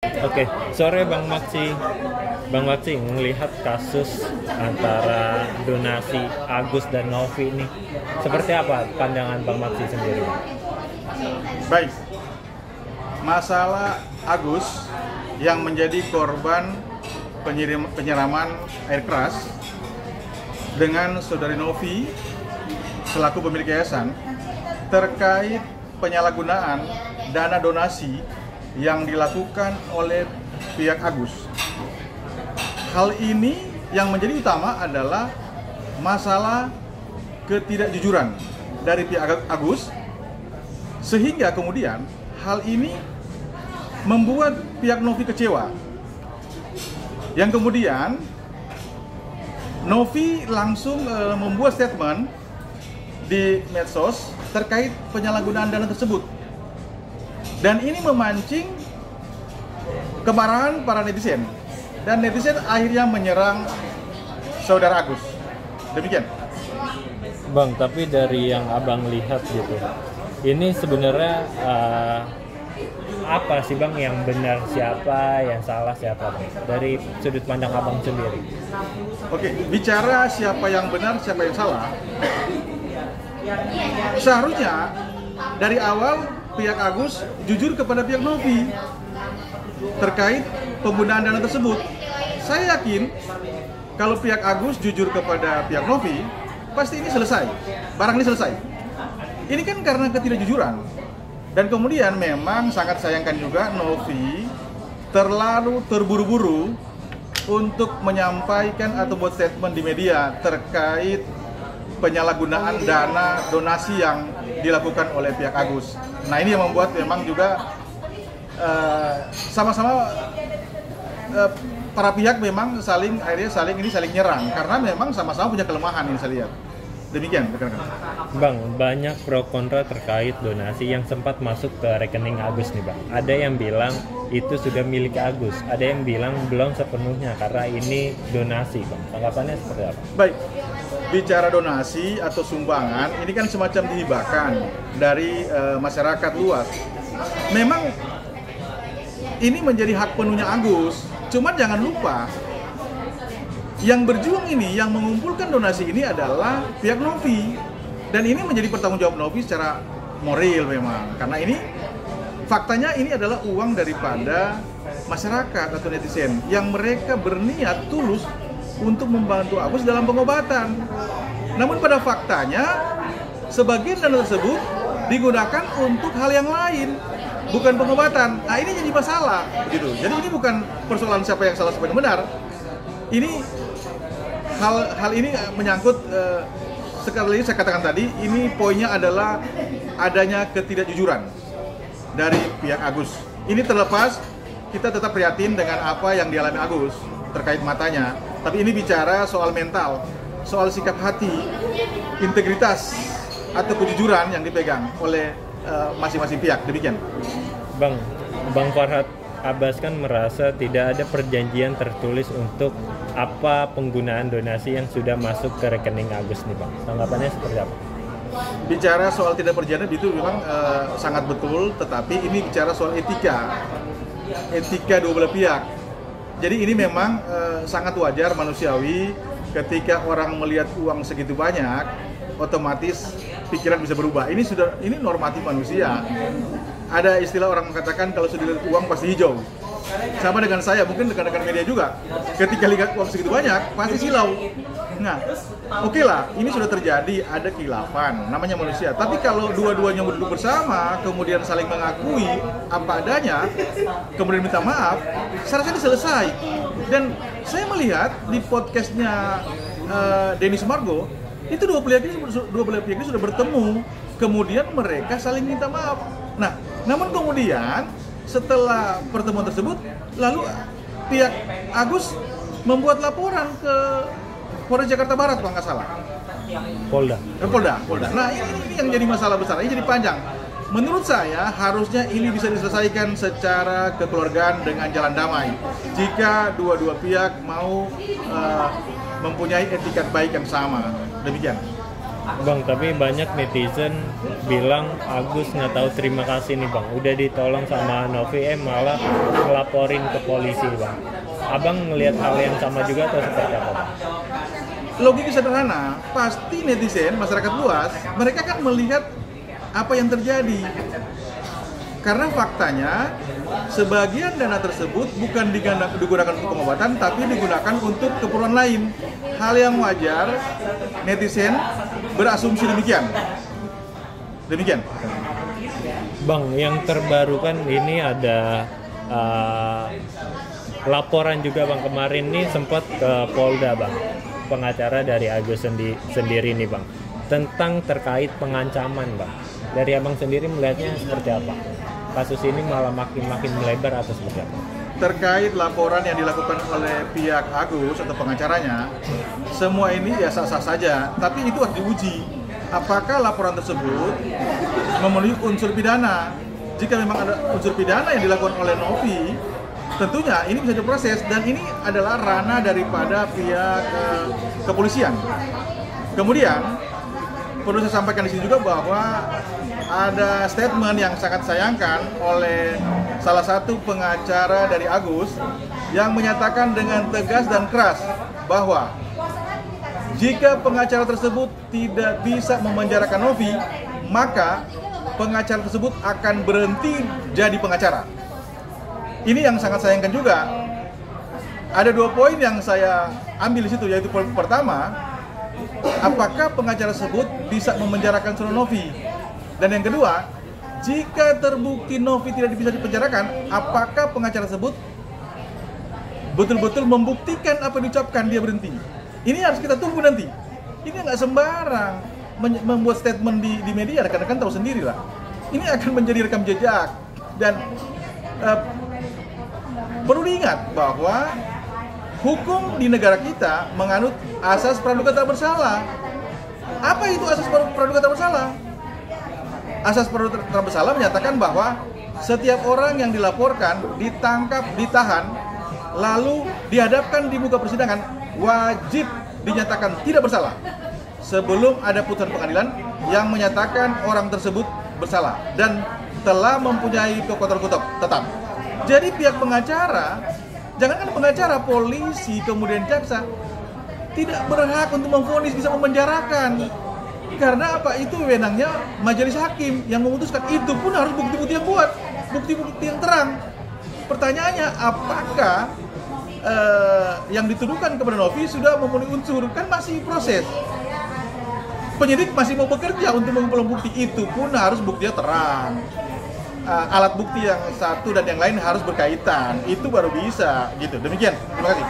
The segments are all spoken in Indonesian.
Oke, sore Bang Maksi. Bang Maksi melihat kasus antara donasi Agus dan Novi ini, seperti apa pandangan Bang Maksi sendiri? Baik, masalah Agus yang menjadi korban penyiraman air keras dengan saudari Novi selaku pemilik yayasan terkait penyalahgunaan dana donasi yang dilakukan oleh pihak Agus. Hal ini yang menjadi utama adalah masalah ketidakjujuran dari pihak Agus, sehingga kemudian hal ini membuat pihak Novi kecewa. Yang kemudian Novi langsung membuat statement di medsos terkait penyalahgunaan dana tersebut. Dan ini memancing kemarahan para netizen. Dan netizen akhirnya menyerang saudara Agus. Demikian. Bang, tapi dari yang abang lihat gitu, ini sebenarnya apa sih Bang yang benar siapa, yang salah siapa Bang? Dari sudut pandang abang sendiri. Oke, bicara siapa yang benar, siapa yang salah. Seharusnya dari awal pihak Agus jujur kepada pihak Novi terkait penggunaan dana tersebut. Saya yakin kalau pihak Agus jujur kepada pihak Novi, pasti ini selesai. Barang ini selesai. Ini kan karena ketidakjujuran. Dan kemudian memang sangat sayangkan juga Novi terlalu terburu-buru untuk menyampaikan atau buat statement di media terkait penyalahgunaan dana donasi yang dilakukan oleh pihak Agus. Nah, ini yang membuat memang juga sama-sama para pihak memang saling nyerang karena memang sama-sama punya kelemahan ini saya lihat. Demikian, rekan-rekan. Bang, banyak pro kontra terkait donasi yang sempat masuk ke rekening Agus nih Bang. Ada yang bilang itu sudah milik Agus, ada yang bilang belum sepenuhnya karena ini donasi Bang. Tanggapannya seperti apa? Baik, bicara donasi atau sumbangan, ini kan semacam dihibahkan dari masyarakat luas. Memang ini menjadi hak penuhnya Agus, cuman jangan lupa yang berjuang ini, yang mengumpulkan donasi ini adalah pihak Novi. Dan ini menjadi pertanggung jawab Novi secara moral memang. Karena ini, faktanya ini adalah uang daripada masyarakat atau netizen yang mereka berniat tulus untuk membantu Agus dalam pengobatan. Namun pada faktanya, sebagian dana tersebut digunakan untuk hal yang lain, bukan pengobatan. Nah, ini jadi masalah, gitu. Jadi ini bukan persoalan siapa yang salah, siapa yang benar. Ini hal ini menyangkut sekali lagi saya katakan tadi, ini poinnya adalah adanya ketidakjujuran dari pihak Agus. Ini terlepas kita tetap prihatin dengan apa yang dialami Agus terkait matanya, tapi ini bicara soal mental, soal sikap hati, integritas atau kejujuran yang dipegang oleh masing-masing pihak. Demikian. Bang Farhad Abbas kan merasa tidak ada perjanjian tertulis untuk apa penggunaan donasi yang sudah masuk ke rekening Agus nih Bang. Tanggapannya seperti apa? Bicara soal tidak perjanjian itu memang sangat betul, tetapi ini bicara soal etika dua belah pihak. Jadi ini memang sangat wajar, manusiawi ketika orang melihat uang segitu banyak, otomatis pikiran bisa berubah. Ini normatif manusia. Ada istilah orang mengatakan kalau sudah lihat uang pasti hijau. Sama dengan saya, mungkin rekan-rekan media juga. Ketika lihat uang segitu banyak, pasti silau. Nah, oke lah, ini sudah terjadi, ada khilafan, namanya manusia. Tapi kalau dua-duanya duduk bersama, kemudian saling mengakui apa adanya, kemudian minta maaf, seharusnya ini selesai. Dan saya melihat di podcastnya Denny Sumargo, itu dua belah pihak ini sudah bertemu, kemudian mereka saling minta maaf. Nah, namun kemudian setelah pertemuan tersebut, lalu pihak Agus membuat laporan ke Polres Jakarta Barat kalau nggak salah. Polda. Nah, ini yang jadi masalah besar, ini jadi panjang. Menurut saya harusnya ini bisa diselesaikan secara kekeluargaan dengan jalan damai. Jika dua-dua pihak mau mempunyai etikat baik yang sama. Demikian. Bang, tapi banyak netizen bilang Agus nggak tahu terima kasih nih bang, udah ditolong sama Novi, malah ngelaporin ke polisi bang. Abang ngelihat hal yang sama juga atau seperti apa bang? Logika sederhana, pasti netizen, masyarakat luas, mereka kan melihat apa yang terjadi. Karena faktanya, sebagian dana tersebut bukan digunakan untuk pengobatan, tapi digunakan untuk keperluan lain. Hal yang wajar, netizen berasumsi demikian. Demikian. Bang, yang terbaru kan ini ada laporan juga bang, kemarin nih sempat ke Polda bang, pengacara dari Agus sendiri nih bang, tentang terkait pengancaman bang. Dari abang sendiri melihatnya seperti apa? Kasus ini malah makin melebar atau seperti apa? Terkait laporan yang dilakukan oleh pihak Agus atau pengacaranya, semua ini ya sah-sah saja, tapi itu harus diuji. Apakah laporan tersebut memenuhi unsur pidana? Jika memang ada unsur pidana yang dilakukan oleh Novi, tentunya ini bisa diproses dan ini adalah ranah daripada pihak kepolisian. Kemudian perlu saya sampaikan di sini juga bahwa ada statement yang sangat sayangkan oleh salah satu pengacara dari Agus yang menyatakan dengan tegas dan keras bahwa jika pengacara tersebut tidak bisa memenjarakan Novi, maka pengacara tersebut akan berhenti jadi pengacara. Ini yang sangat sayangkan juga. Ada 2 poin yang saya ambil di situ, yaitu poin pertama, apakah pengacara tersebut bisa memenjarakan saudara Novi? Dan yang kedua, jika terbukti Novi tidak bisa dipenjarakan, apakah pengacara tersebut betul-betul membuktikan apa yang diucapkan dia berhenti? Ini harus kita tunggu nanti. Ini nggak sembarang membuat statement di media, rekan-rekan tahu sendiri lah. Ini akan menjadi rekam jejak dan perlu diingat bahwa hukum di negara kita menganut asas praduga tak bersalah. Apa itu asas praduga tak bersalah? Asas praduga tak bersalah menyatakan bahwa setiap orang yang dilaporkan, ditangkap, ditahan, lalu dihadapkan di muka persidangan, wajib dinyatakan tidak bersalah sebelum ada putusan pengadilan yang menyatakan orang tersebut bersalah dan telah mempunyai kekuatan hukum tetap. Jadi pihak pengacara, jangankan pengacara, polisi, kemudian jaksa, tidak berhak untuk memvonis bisa memenjarakan. Karena apa? Itu wewenangnya majelis hakim yang memutuskan. Itu pun harus bukti-bukti yang kuat, bukti-bukti yang terang. Pertanyaannya, apakah yang dituduhkan kepada Novi sudah memenuhi unsur? Kan masih proses. Penyidik masih mau bekerja untuk mengumpulkan bukti. Itu pun harus buktinya terang. Alat bukti yang satu dan yang lain harus berkaitan. Itu baru bisa gitu. Demikian. Terima kasih.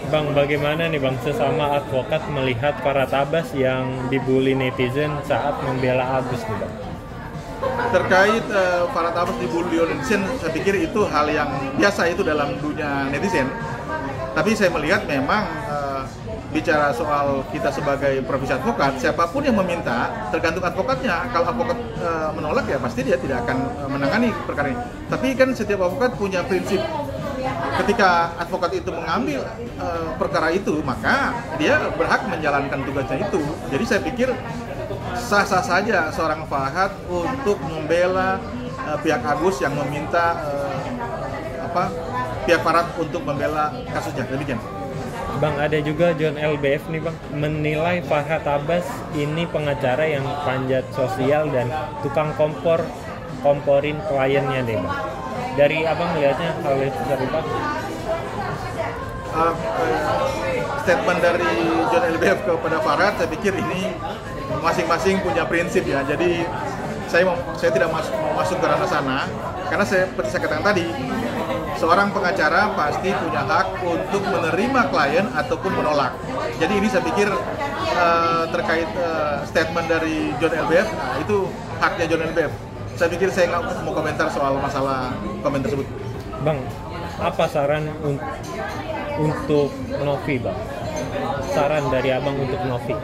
Bang, bagaimana nih bang sesama advokat melihat Farhad Abbas yang dibully netizen saat membela Agus nih bang? Terkait Farhad Abbas dibully oleh netizen, saya pikir itu hal yang biasa itu dalam dunia netizen. Tapi saya melihat memang bicara soal kita sebagai profesi advokat, siapapun yang meminta, tergantung advokatnya. Kalau advokat menolak ya pasti dia tidak akan menangani perkara ini. Tapi kan setiap advokat punya prinsip. Ketika advokat itu mengambil perkara itu, maka dia berhak menjalankan tugasnya itu. Jadi saya pikir sah-sah saja seorang Farhad untuk membela pihak Agus yang meminta pihak Farhad untuk membela kasusnya. Demikian. Bang, ada juga John LBF nih bang, menilai Farhad Abbas ini pengacara yang panjat sosial dan tukang komporin kliennya deh bang. Dari abang melihatnya hal itu seperti apa? Statement dari John LBF kepada Farhad, saya pikir ini masing-masing punya prinsip ya. Jadi saya tidak mau masuk ke ranah sana, karena seperti saya katakan tadi, seorang pengacara pasti punya hak untuk menerima klien ataupun menolak. Jadi ini saya pikir terkait statement dari John LBF, nah, itu haknya John LBF. Saya pikir saya nggak mau komentar soal masalah komen tersebut. Bang, apa saran untuk Novi bang? Saran dari abang untuk Novi?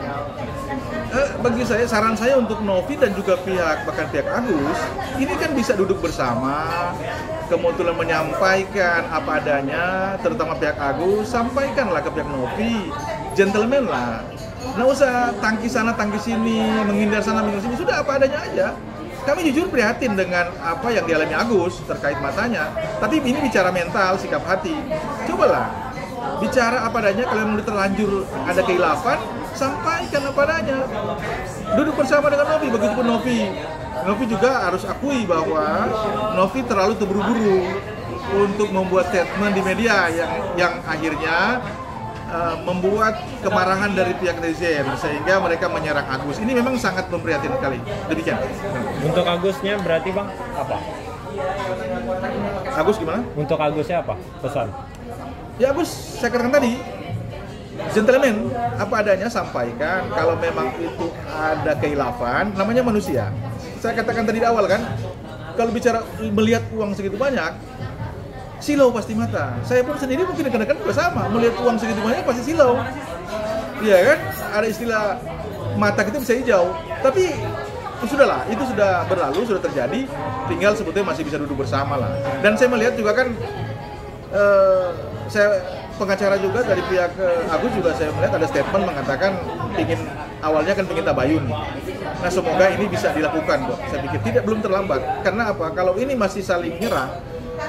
Bagi saya, saran saya untuk Novi dan juga bahkan pihak Agus, ini kan bisa duduk bersama, kemudian menyampaikan apa adanya, terutama pihak Agus, sampaikanlah ke pihak Novi, gentleman lah. Nggak usah tangki sana, tangki sini, menghindar sana, menghindar sini. Sudah apa adanya aja. Kami jujur prihatin dengan apa yang dialami Agus terkait matanya. Tapi ini bicara mental, sikap hati. Cobalah bicara apa adanya. Kalau memang terlanjur ada kekhilafan, sampaikan apa adanya. Duduk bersama dengan Novi, begitupun Novi. Novi juga harus akui bahwa Novi terlalu terburu-buru untuk membuat statement di media yang akhirnya membuat kemarahan dari pihak netizen sehingga mereka menyerang Agus. Ini memang sangat memprihatinkan sekali. Demikian. Untuk Agusnya berarti Bang apa? Agus gimana? Untuk Agusnya apa pesan? Ya Agus, saya katakan tadi, gentleman, apa adanya sampaikan. Kalau memang itu ada kekhilafan, namanya manusia. Saya katakan tadi di awal kan, kalau bicara melihat uang segitu banyak, silau pasti mata. Saya pun sendiri mungkin kadang-kadang juga sama, melihat uang segitu banyak pasti silau. Iya kan? Ada istilah mata kita bisa hijau. Tapi sudahlah, itu sudah berlalu, sudah terjadi. Tinggal sebetulnya masih bisa duduk bersama lah. Dan saya melihat juga kan, saya pengacara juga dari pihak Agus juga saya melihat ada statement mengatakan awalnya kan ingin tabayun. Nah semoga ini bisa dilakukan, Bok. Saya pikir belum terlambat. Karena apa? Kalau ini masih saling nyerang,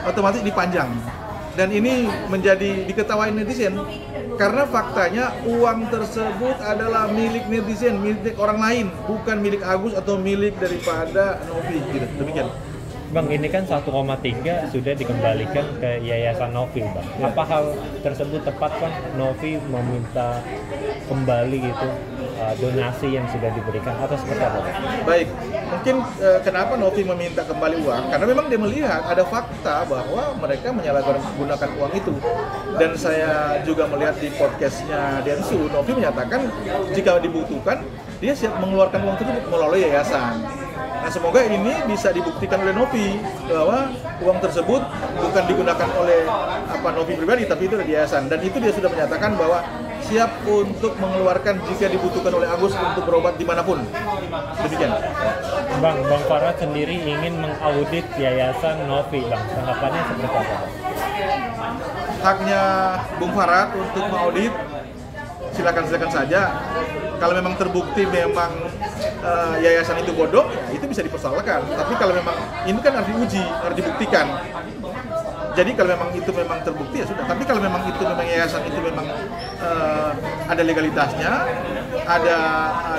otomatis dipanjang dan ini menjadi diketawain netizen karena faktanya uang tersebut adalah milik netizen, milik orang lain, bukan milik Agus atau milik daripada Novi gitu. Demikian. Bang, ini kan 1,3 sudah dikembalikan ke Yayasan Novi, Bang. Apa hal tersebut tepat, Bang? Novi meminta kembali gitu donasi yang sudah diberikan atau seperti apa? Baik, mungkin kenapa Novi meminta kembali uang? Karena memang dia melihat ada fakta bahwa mereka menyalahgunakan uang itu. Dan saya juga melihat di podcastnya Densu, Novi menyatakan jika dibutuhkan dia siap mengeluarkan uang tersebut melalui yayasan. Nah semoga ini bisa dibuktikan oleh Novi bahwa uang tersebut bukan digunakan oleh Novi pribadi, tapi itu dari yayasan. Dan itu dia sudah menyatakan bahwa siap untuk mengeluarkan jika dibutuhkan oleh Agus untuk berobat dimanapun. Demikian. Bang Farad sendiri ingin mengaudit Yayasan Novi, Bang. Tanggapannya seperti apa? Haknya Bung Farad untuk mengaudit, silakan saja. Kalau memang terbukti memang yayasan itu bodong, ya itu bisa dipersoalkan. Tapi kalau memang ini kan harus diuji, harus dibuktikan. Jadi kalau memang itu memang terbukti ya sudah. Tapi kalau memang itu memang yayasan itu memang ada legalitasnya, ada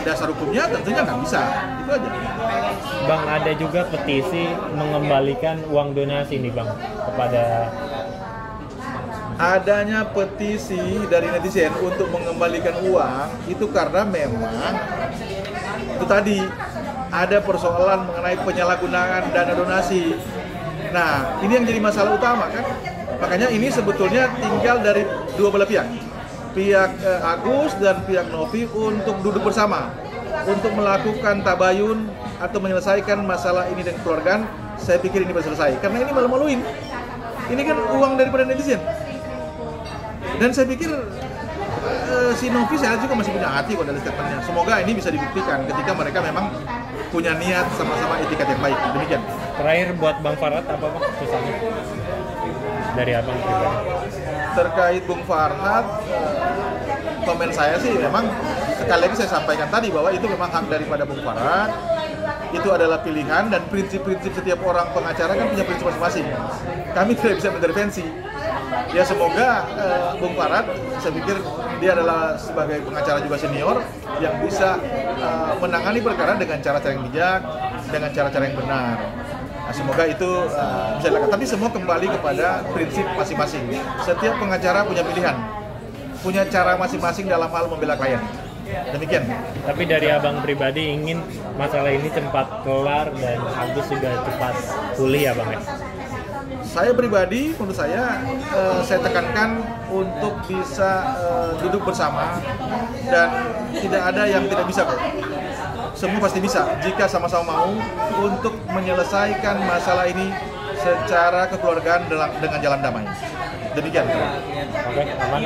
dasar hukumnya, tentunya nggak bisa. Itu aja. Bang, ada juga petisi mengembalikan uang donasi nih, Bang, kepada adanya petisi dari netizen untuk mengembalikan uang itu karena memang itu tadi ada persoalan mengenai penyalahgunaan dana donasi. Nah, ini yang jadi masalah utama kan. Makanya ini sebetulnya tinggal dari dua belah pihak Agus dan pihak Novi untuk duduk bersama untuk melakukan tabayun atau menyelesaikan masalah ini dengan keluarga. Saya pikir ini bisa selesai karena ini malu-maluin. Ini kan uang daripada netizen. Dan saya pikir si Novi saya juga masih punya hati kok dari statementnya. Semoga ini bisa dibuktikan ketika mereka memang punya niat sama-sama etikat yang baik. Demikian. Terakhir buat Bang Farad apa Bang pesannya dari Abang pribadi? Terkait Bung Farhad, komen saya sih memang sekali lagi saya sampaikan tadi bahwa itu memang hak daripada Bung Farhad. Itu adalah pilihan dan prinsip-prinsip setiap orang pengacara kan punya prinsip masing-masing. Kami tidak bisa mengintervensi. Ya semoga Bung Farhad, saya pikir dia adalah sebagai pengacara juga senior yang bisa menangani perkara dengan cara-cara yang bijak, dengan cara-cara yang benar. Nah, semoga itu bisa dilakukan. Tapi semua kembali kepada prinsip masing-masing. Setiap pengacara punya pilihan, punya cara masing-masing dalam hal membela klien. Demikian. Tapi dari Abang pribadi ingin masalah ini cepat kelar dan Agus juga cepat pulih ya Bang ya? Saya pribadi, menurut saya tekankan untuk bisa duduk bersama dan tidak ada yang tidak bisa kok. Semua pasti bisa jika sama-sama mau untuk menyelesaikan masalah ini secara kekeluargaan dengan jalan damai. Demikian. Oke, aman.